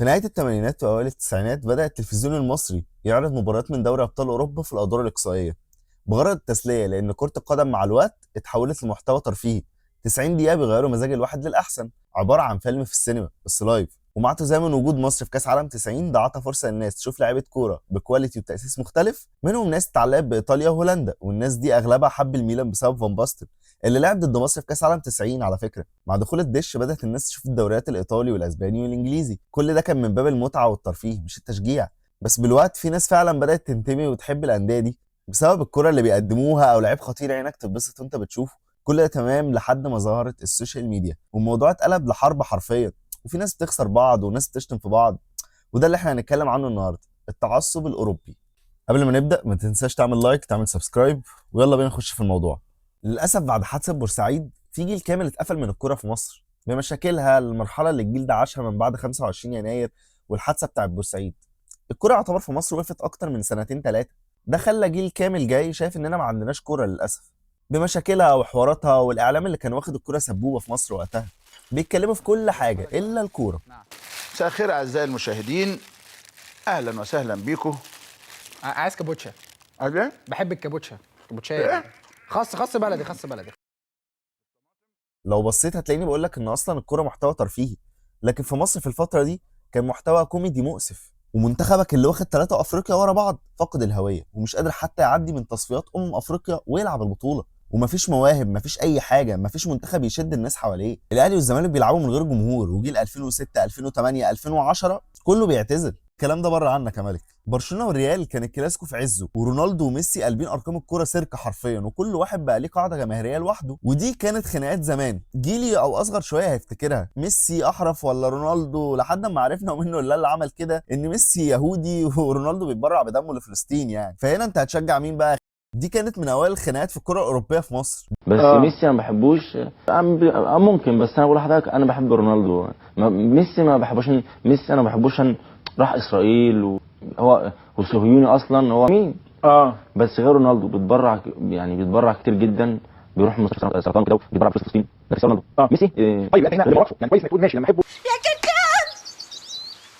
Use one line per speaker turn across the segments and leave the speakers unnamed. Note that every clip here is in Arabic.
في نهاية الثمانينات وأوائل التسعينات بدأ التلفزيون المصري يعرض مباريات من دوري أبطال أوروبا في الأدوار الإقصائية بغرض التسلية، لأن كرة القدم مع الوقت اتحولت لمحتوى ترفيهي. 90 دقيقة بيغيروا مزاج الواحد للأحسن، عبارة عن فيلم في السينما بس لايف. ومع تزامن وجود مصر في كأس عالم 90 ده عطى فرصة للناس تشوف لعيبة كورة بكواليتي وتأسيس مختلف، منهم ناس اتعلقت بإيطاليا وهولندا، والناس دي أغلبها حب الميلان بسبب فان باستن اللي لعب ضد مصر في كأس عالم 90. على فكرة مع دخول الدش بدأت الناس تشوف الدوريات الإيطالي والأسباني والإنجليزي، كل ده كان من باب المتعة والترفيه مش التشجيع. بس بالوقت في ناس فعلا بدأت تنتمي وتحب الأندية دي بسبب الكرة اللي بيقدموها او لعيب خطير عينك تتبسط وانت بتشوفه. كل ده تمام لحد ما ظهرت السوشيال ميديا والموضوع اتقلب لحرب حرفيا، وفي ناس بتخسر بعض وناس بتشتم في بعض. وده اللي احنا هنتكلم عنه النهارده، التعصب الاوروبي. قبل ما نبدا ما تنساش تعمل لايك تعمل سبسكرايب، ويلا بينا نخش في الموضوع. للاسف بعد حادثه بورسعيد في جيل كامل اتقفل من الكوره في مصر بمشاكلها، المرحله اللي الجيل ده عاشها من بعد 25 يناير والحادثه بتاعت بورسعيد. الكوره يعتبر في مصر وقفت اكتر من سنتين ثلاثه، ده خلى جيل كامل جاي شايف اننا ما عندناش كوره للاسف، بمشاكلها وحواراتها. والاعلام اللي كان واخد الكوره سبوبه في مصر وقتها بيتكلموا في كل حاجه الا الكوره.
مساء الخير اعزائي المشاهدين، اهلا وسهلا بيكم.
عايز كابوتشا.
اجي
بحب الكابوتشا. كابوتشايه خاص بلدي.
لو بصيت هتلاقيني بقول لك ان اصلا الكوره محتوى ترفيهي، لكن في مصر في الفتره دي كان محتوى كوميدي مؤسف. ومنتخبك اللي واخد 3 افريقيا ورا بعض فقد الهويه ومش قادر حتى يعدي من تصفيات افريقيا ويلعب البطوله، ومفيش مواهب، مفيش اي حاجه، مفيش منتخب يشد الناس حواليه. الاهلي والزمالك بيلعبوا من غير جمهور، وجيل 2006 2008 2010 كله بيعتزل. الكلام ده بره عنك يا ملك. برشلونه والريال كان الكلاسيكو في عزه، ورونالدو وميسي قلبين ارقام الكوره سيرك حرفيا، وكل واحد بقى ليه قاعده جماهيريه لوحده. ودي كانت خناقات زمان، جيلي او اصغر شويه هيفتكرها، ميسي احرف ولا رونالدو، لحد ما عرفنا منه اللي عمل كده ان ميسي يهودي ورونالدو بيتبرع بدمه لفلسطين يعني. فهنا انت هتشجع مين بقى؟ دي كانت من اوائل الخناقات في الكره الاوروبيه في مصر.
بس ميسي انا ما بحبوش. ممكن، بس انا بقول لحضرتك انا بحب رونالدو. ميسي ما بحبوش. ميسي انا ما بحبوش عشان راح اسرائيل وهو وصهيوني اصلا. هو مين؟ بس غير رونالدو بيتبرع كتير جدا، بيروح مستشفى سرطان كده بيتبرع في فلسطين. بس رونالدو ميسي طيب احنا اللي يعني كويس ما تقول ماشي لما احبه.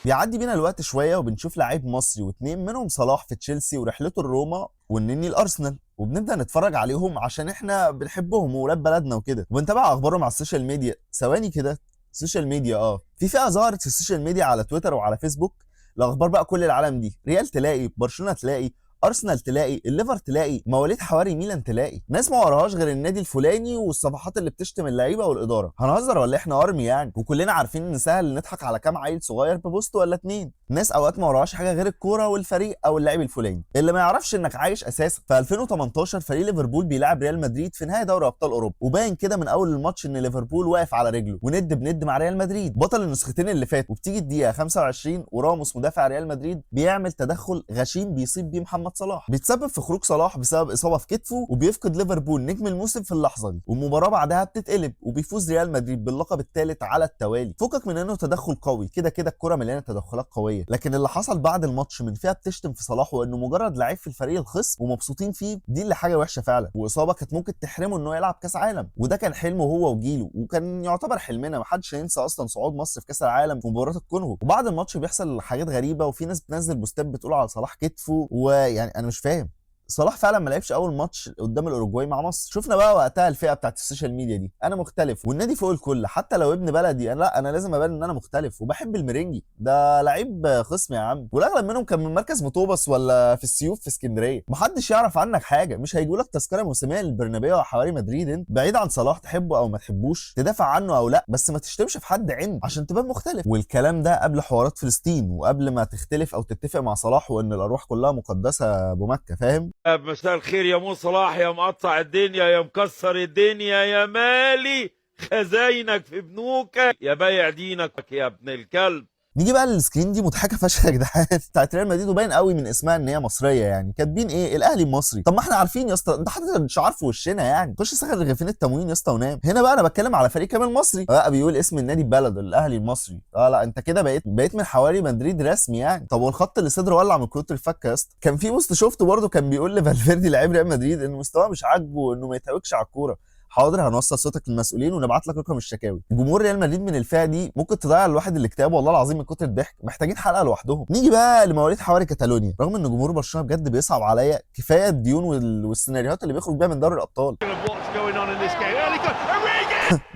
بيعدي بينا الوقت شويه وبنشوف لعيب مصري واتنين منهم صلاح في تشيلسي ورحلته لروما والنني الارسنال، وبنبدا نتفرج عليهم عشان احنا بنحبهم وولاد بلدنا وكده، وبنتابع اخبارهم على السوشيال ميديا. ثواني كده، السوشيال ميديا في فئه ظهرت في السوشيال ميديا على تويتر وعلى فيسبوك الاخبار بقى كل العالم دي، ريال تلاقي، برشلونه تلاقي، ارسنال تلاقي، الليفر تلاقي، مواليد حواري ميلان تلاقي، ناس ما وراهاش غير النادي الفلاني والصفحات اللي بتشتم اللعيبه والاداره. هنهزر ولا احنا ارمي يعني؟ وكلنا عارفين ان سهل نضحك على كام عيل صغير ببوست ولا اتنين. ناس اوقات ما وراهاش حاجه غير الكوره والفريق او اللاعب الفلاني، اللي ما يعرفش انك عايش اساسا. في 2018 فريق ليفربول بيلعب ريال مدريد في نهائي دوري ابطال اوروبا، وباين كده من اول الماتش ان ليفربول واقف على رجله وند بند مع ريال مدريد بطل النسختين اللي فاتوا. وبتيجي الدقيقه 25 وراموس مدافع ريال مدريد بيعمل تدخل غشيم بيصيب بيه محمد صلاح، بيتسبب في خروج صلاح بسبب اصابه في كتفه، وبيفقد ليفربول نجم الموسم في اللحظه دي. والمباراه بعدها بتتقلب وبيفوز ريال مدريد باللقب الثالث على التوالي. فكك من انه تدخل قوي، كده كده الكوره مليانه تدخلات قويه، لكن اللي حصل بعد الماتش من فيها بتشتم في صلاح وانه مجرد لعيب في الفريق الخصم ومبسوطين فيه، دي اللي حاجه وحشه فعلا. واصابه كانت ممكن تحرمه انه يلعب كاس عالم، وده كان حلمه هو وجيله، وكان يعتبر حلمنا. محدش هينسى اصلا صعود مصر في كاس العالم في مباراه الكونغو. وبعد الماتش بيحصل حاجات غريبه، وفي ناس بتنزل بوستات بتقول على صلاح كتفه، ويعني انا مش فاهم. صلاح فعلا ما لعبش اول ماتش قدام الاوروجواي مع مصر. شفنا بقى وقتها الفئه بتاعت السوشيال ميديا دي، انا مختلف والنادي فوق الكل، حتى لو ابن بلدي انا لازم ابان ان انا مختلف وبحب المرنجي، ده لعيب خصم يا عم. والاغلب منهم كان من مركز مطوبس ولا في السيوف في اسكندريه. محدش يعرف عنك حاجه، مش هيجوا لك تذكره موسميه للبرنابيو وحواري مدريد. انت بعيد عن صلاح، تحبه او ما تحبوش، تدافع عنه او لا، بس ما تشتمش في حد عند عشان تبان مختلف. والكلام ده قبل حوارات فلسطين وقبل ما تختلف او تتفق مع صلاح وان الارواح كلها مقدسه بمكه، فاهم؟
مساء الخير يا مو صلاح، يا مقطع الدنيا، يا مكسر الدنيا، يا مالي خزاينك في بنوكك، يا بايع دينك يا ابن الكلب.
نيجي بقى للسكرين دي مضحكه فشخ يا جدعان بتاعت ريال مدريد، وباين قوي من اسمها ان هي مصريه يعني. كاتبين ايه؟ الاهلي المصري. طب ما احنا عارفين يا اسطى، انت حاطط شعار في وشنا يعني. خش سخن رغيفين التموين يا اسطى ونام. هنا بقى انا بتكلم على فريق كامل مصري، بقى بيقول اسم النادي بلده الاهلي المصري. لا انت كده بقيت من حواري مدريد رسمي يعني. طب والخط اللي صدره ولع من كتر الفكه يا اسطى. كان في بوست شفته برده كان بيقول لفالفيردي لعيب ريال مدريد ان مستواه مش عاجبه وانه ما يتعوجش على الكوره. حاضر هنوصل صوتك للمسؤولين ونبعت لك رقم الشكاوي. جمهور ريال مدريد من الفئه دي ممكن تضيع الواحد الاكتئاب والله العظيم من كتر الضحك، محتاجين حلقه لوحدهم. نيجي بقى لمواليد حواري كاتالونيا. رغم ان جمهور برشلونه بجد بيصعب عليا، كفايه الديون والسيناريوهات اللي بيخرج بيها من دوري الابطال.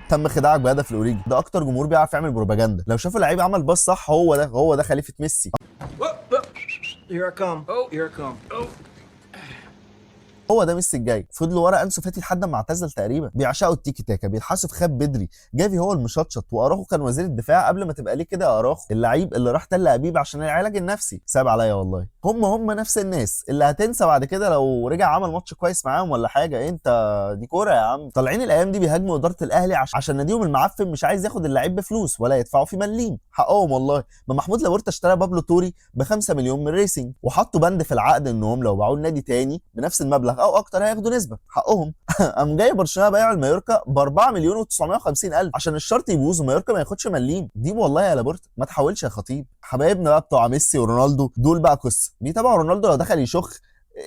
تم خداعك بهدف الاوريجي، ده اكتر جمهور بيعرف يعمل بروباجندا. لو شافوا لعيب عمل باص صح هو ده خليفه ميسي.
Here I come. Oh, here I come. Oh.
هو ده ميسي الجاي. فضلوا ورا انسو فاتي لحد ما اعتزل تقريبا. بيعشقوا التيكي تاكا، بيلحسوا في خاب بدري. جافي هو المشطشط، واراخو كان وزير الدفاع قبل ما تبقى ليه كده يا اراخو. اللعيب اللي راح تل ابيب عشان العلاج النفسي. ساب عليا والله. هم نفس الناس اللي هتنسى بعد كده لو رجع عمل ماتش كويس معاهم ولا حاجه. انت دي كوره يا عم. طالعين الايام دي بيهاجموا اداره الاهلي عشان ناديهم المعفن مش عايز ياخد اللعيب بفلوس ولا يدفعوا فيه مليم. حقهم والله. ما محمود لابورتا اشترى بابلو توري ب5 مليون من ريسنج، وحطوا بند في العقد انهم لو باعوه لنادي تاني بنفس المبلغ او اكتر هياخدوا نسبه. حقهم. قام جاي برشلونه بايعوا المايوركا ب 4 مليون و950 الف عشان الشرط يبوظ ومايوركا ما ياخدش مليم. دي والله يا لابورتا ما تحاولش يا خطيب. حبايبنا بقى بتوع ميسي ورونالدو دول بقى قصه. بيتابعوا رونالدو لو دخل يشخ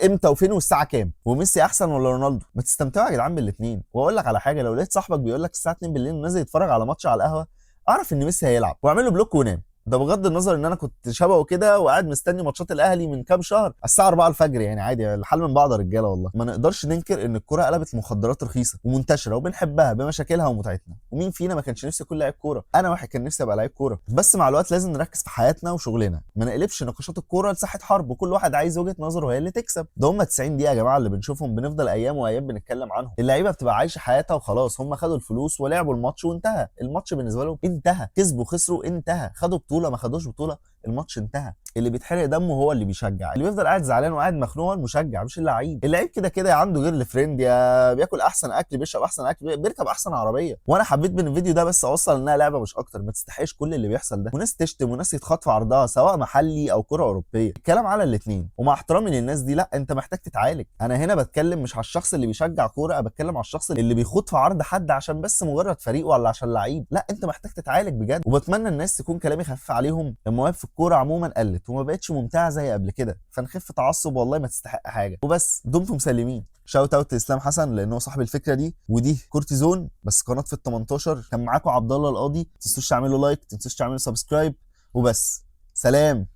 امتى وفين والساعه كام، وميسي احسن ولا رونالدو. ما تستمتعوا يا جدعان بالاثنين. واقول لك على حاجه، لو لقيت صاحبك بيقول لك الساعه 2 بالليل ونازل يتفرج على ماتش على القهوه، اعرف ان ميسي هيلعب واعمل له بلوك ونام. ده بغض النظر ان انا كنت شبهه كده وقاعد مستني ماتشات الاهلي من كام شهر الساعه 4 الفجر، يعني عادي الحال من بعض يا رجاله والله. ما نقدرش ننكر ان الكوره قلبت مخدرات رخيصه ومنتشره وبنحبها بمشاكلها ومتعتنا. ومين فينا ما كانش نفسه يكون لاعب كوره؟ انا واحد كان نفسي ابقى لعيب كوره. بس مع الوقت لازم نركز في حياتنا وشغلنا، ما نقلبش نقاشات الكوره لساحه حرب وكل واحد عايز وجهه نظره هي اللي تكسب. ده هم 90 دقيقه يا جماعه اللي بنشوفهم بنفضل ايام وايام بنتكلم عنهم. اللعيبه بتبقى عايشه حياتها وخلاص. هم خدوا الفلوس ولعبوا الماتش وانتهى. الماتش بالنسبه لهم انتهى. كسبوا خسروا انتهى. خدوا بطوله ما خدوش بطوله الماتش انتهى. اللي بيتحرق دمه هو اللي بيشجع. اللي بيفضل قاعد زعلان وقاعد مخنوق هو المشجع مش اللعيب. اللعيب كده كده عنده غير الفريند، يا بياكل احسن اكل، بيشرب احسن اكل، بيركب احسن عربيه. وانا حبيت من الفيديو ده بس اوصل انها لعبه مش اكتر. ما تستحقش كل اللي بيحصل ده، وناس تشتم وناس يتخاط في عرضها سواء محلي او كره اوروبيه. الكلام على الاثنين. ومع احترامي للناس دي، لا انت محتاج تتعالج. انا هنا بتكلم مش على الشخص اللي بيشجع كوره، انا بتكلم على الشخص اللي بيخوض في عرض حد عشان بس مجرد فريق ولا عشان لعيب. لا انت محتاج تتعالج بجد. وبتمنى الناس تكون كلامي خفيف عليهم. المواهب في الكوره عموما قلت وما بقتش ممتعه زي قبل كده، فنخف تعصب والله ما تستحق حاجه. وبس دمتم سالمين. شاوت اوت لاسلام حسن لانه صاحب الفكره دي. ودي كورتيزون بس قناه في ال 18. كان معاكم عبد الله القاضي. ما تنسوش تعملوا لايك، ما تنسوش تعملوا سبسكرايب، وبس. سلام.